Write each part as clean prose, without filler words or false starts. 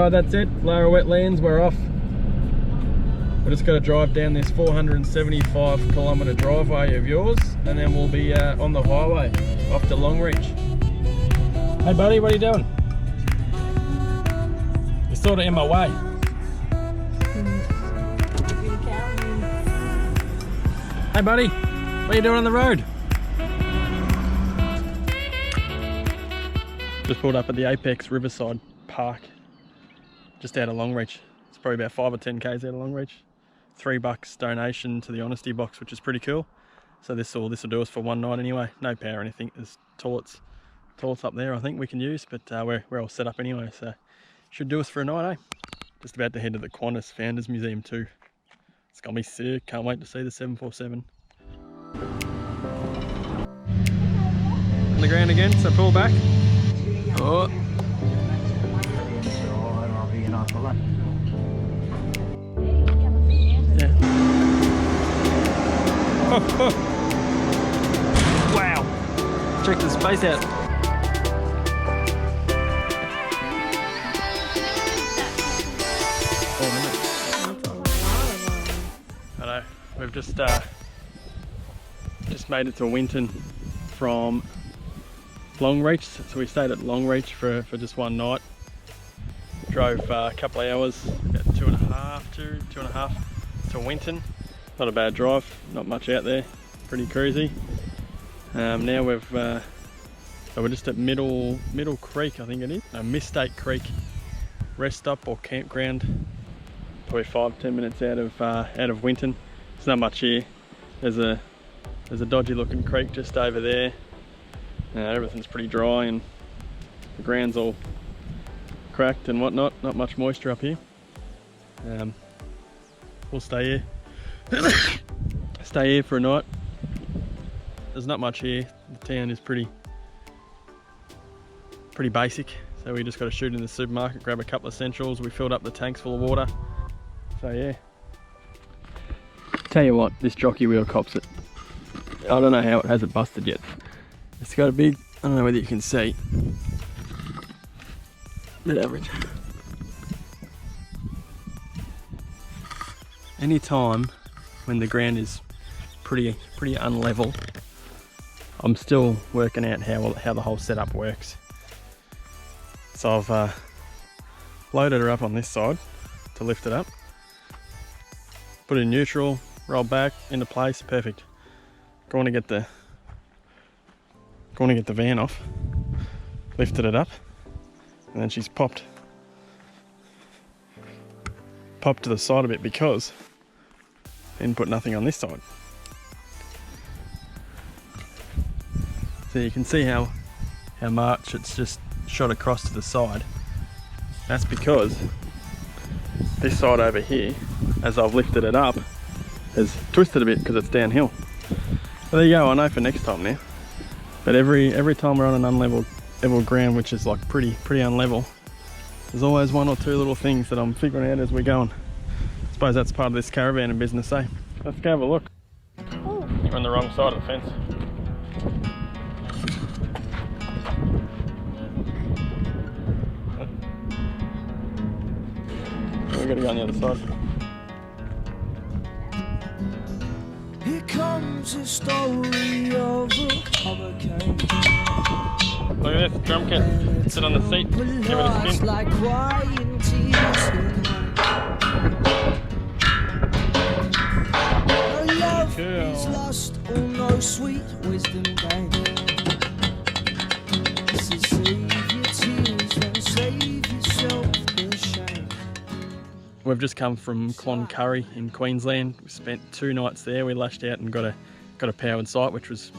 Alright, that's it. Lower Wetlands, we're off. We're just going to drive down this 475 kilometre driveway of yours, and then we'll be on the highway off to Longreach. Hey buddy, what are you doing? You're sort of in my way. Hey buddy, what are you doing on the road? Just pulled up at the Apex Riverside Park, just out of Longreach. It's probably about 5 or 10 k's out of Longreach. $3 donation to the Honesty Box, which is pretty cool. So this will do us for one night anyway. No power or anything. There's toilets up there I think we can use, but we're all set up anyway, so should do us for a night, eh? Just about to head to the Qantas Founders Museum too. It's gonna be sick. Can't wait to see the 747. On the ground again, so pull back. Oh. Yeah. Oh, oh. Wow. Check the space out. I know. We've just made it to Winton from Longreach, so we stayed at Longreach for just one night. Drove a couple of hours, about two and a half to Winton. Not a bad drive, not much out there, pretty cruisy. Now we're just at Middle Creek, I think it is. No, Mistake Creek rest stop or campground. Probably 5-10 minutes out of Winton. There's not much here. There's a dodgy looking creek just over there. Everything's pretty dry and the ground's all cracked and whatnot. Not much moisture up here. We'll stay here. Stay here for a night. There's not much here. The town is pretty basic. So we just got to shoot in the supermarket, grab a couple of essentials. We filled up the tanks full of water. So yeah. Tell you what, this jockey wheel cops it. I don't know how it hasn't busted yet. It's got a big, I don't know whether you can see, bit average. Any time when the ground is pretty unlevel, I'm still working out how the whole setup works. So I've loaded her up on this side to lift it up, put it in neutral, roll back into place, perfect. Going to get the van off, lifted it up, and then she's popped to the side a bit because I didn't put nothing on this side. So you can see how much it's just shot across to the side. That's because this side over here, as I've lifted it up, has twisted a bit because it's downhill. So there you go, I know for next time now. But every time we're on an level ground, which is like pretty unlevel, there's always one or two little things that I'm figuring out as we're going. I suppose that's part of this caravan and business, eh? Let's go have a look. You're on the wrong side of the fence. We've got to go on the other side. Here comes the story of a hurricane. Look at this drum kit. Sit on the seat. Give it a spin. Like crying tears. No love is lost, oh no sweet wisdom gained. This is save your tears and save yourself the shame. We've just come from Cloncurry in Queensland. We spent 2 nights there. We lashed out and got a powered site, which was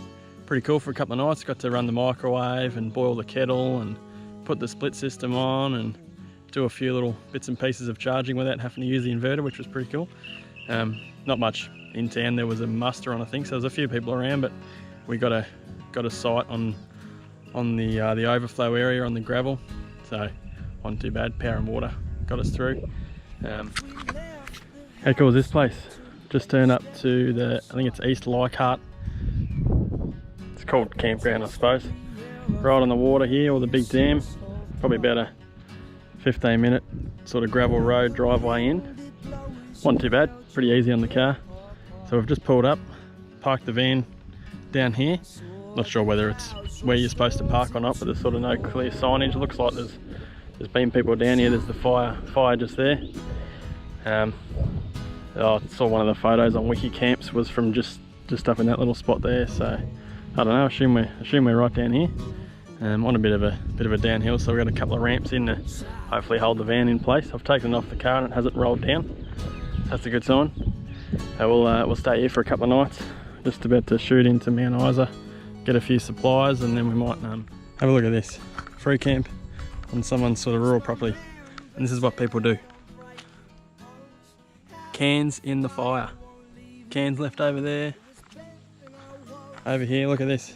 pretty cool for a couple of nights. Got to run the microwave and boil the kettle and put the split system on and do a few little bits and pieces of charging without having to use the inverter, which was pretty cool. Not much in town. There was a muster on, I think, so there's a few people around, but we got a site on the overflow area on the gravel, so wasn't too bad. Power and water got us through. How cool is this place? Just turned up to I think it's East Leichhardt. It's called campground, I suppose. Right on the water here, or the big dam. Probably about 15-minute sort of gravel road driveway in. Wasn't too bad, pretty easy on the car. So we've just pulled up, parked the van down here. Not sure whether it's where you're supposed to park or not, but there's sort of no clear signage. It looks like there's been people down here. There's the fire just there. I saw one of the photos on Wiki Camps was from just up in that little spot there. So I don't know. Assume we're right down here. On a bit of a downhill, so we've got a couple of ramps in to hopefully hold the van in place. I've taken it off the car and it hasn't rolled down. That's a good sign. We'll stay here for a couple of nights. Just about to shoot into Mount Isa, get a few supplies, and then we might have a look at this free camp on someone's sort of rural property. And this is what people do. Cans in the fire. Cans left over there. Over here, look at this.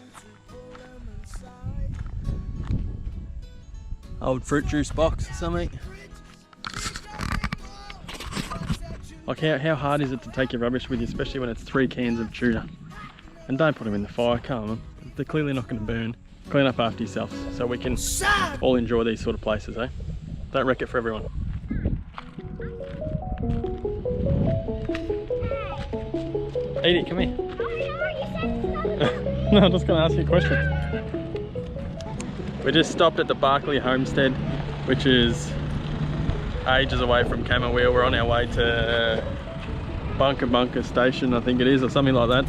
Old fruit juice box or something. Like how hard is it to take your rubbish with you, especially when it's 3 cans of tuna? And don't put them in the fire, come on. They're clearly not going to burn. Clean up after yourselves so we can all enjoy these sort of places, eh? Don't wreck it for everyone. Edie, come here. No, I'm just going to ask you a question. We just stopped at the Barcaldine homestead, which is ages away from Camberwell. We're on our way to Bunker Station, I think it is, or something like that,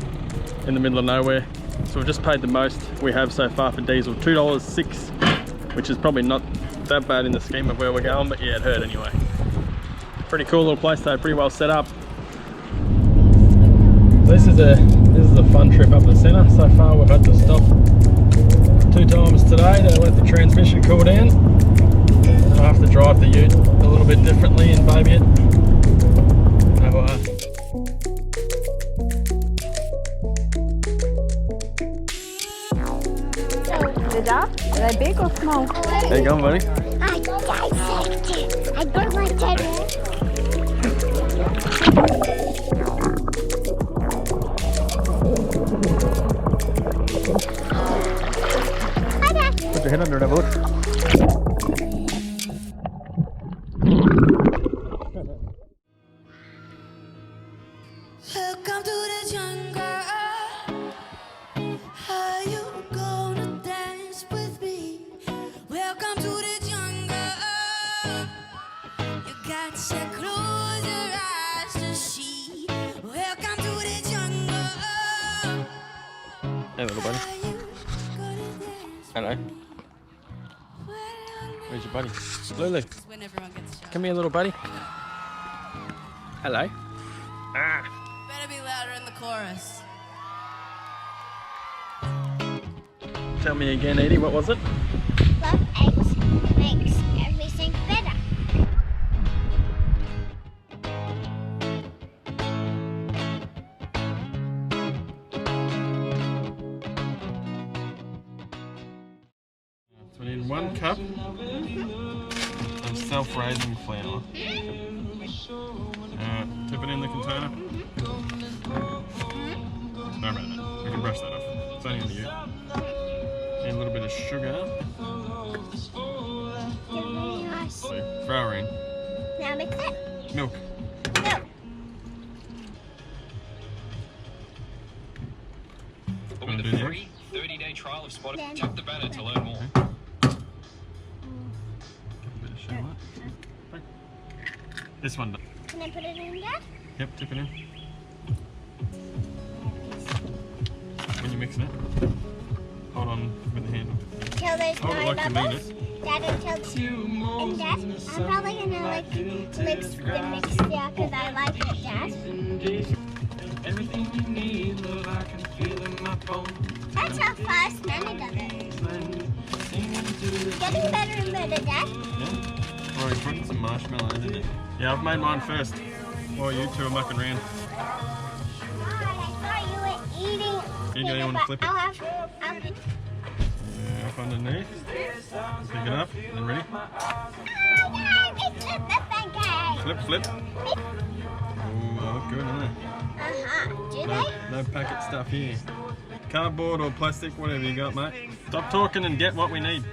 in the middle of nowhere. So we've just paid the most we have so far for diesel, $2.06, which is probably not that bad in the scheme of where we're going, but yeah, it hurt anyway. Pretty cool little place though, pretty well set up. This is a fun trip up the centre. So far we've had to stop 2 times today to let the transmission cool down. And I have to drive the ute a little bit differently and baby it. The duck? Are they big or small? How you going, buddy? I dissected. I broke my teddy. Put your head under the boat. Welcome to the jungle. Are you gonna dance with me? Welcome to the jungle. You got to close your eyes to see. Welcome to the jungle. Hey, little buddy. Are you gonna dance? Hello. Where's your buddy? Lulu. When everyone gets shot. Come here, little buddy. Hello. Better be louder in the chorus. Tell me again, Edie, what was it? Love eggs makes everything better. So we need 1 cup of self-raising flour. Tip it in the container. Sorry about that. We can brush that off. It's only in the ute. Need a little bit of sugar. So, flour in. Now mix it. Milk. No. Wanna do the Free 30-day trial of Spotify. Then- Tap the banner to learn more. A bit of sugar. This one. Can I put it in there? Yep, tip it in. When you're mixing it, hold on with the handle. Till there's Hold it no like you mean bubbles. Dad, until and Dad, I'm probably gonna like mix the mixture because I like it, Dad. Everything you need, love, I can feel in my bones. That's our first minute of it. Getting better and better, Dad. Yeah. Or you're putting some marshmallows in it. Yeah, I've made mine first. While you two are mucking around. I thought you were eating. Here you go, you want to flip it? I'll Up underneath. Pick it up. And ready? Flip, flip. Ooh, they look good, don't they? Do No, they? no packet stuff here. Cardboard or plastic, whatever you got, mate. Stop talking and get what we need.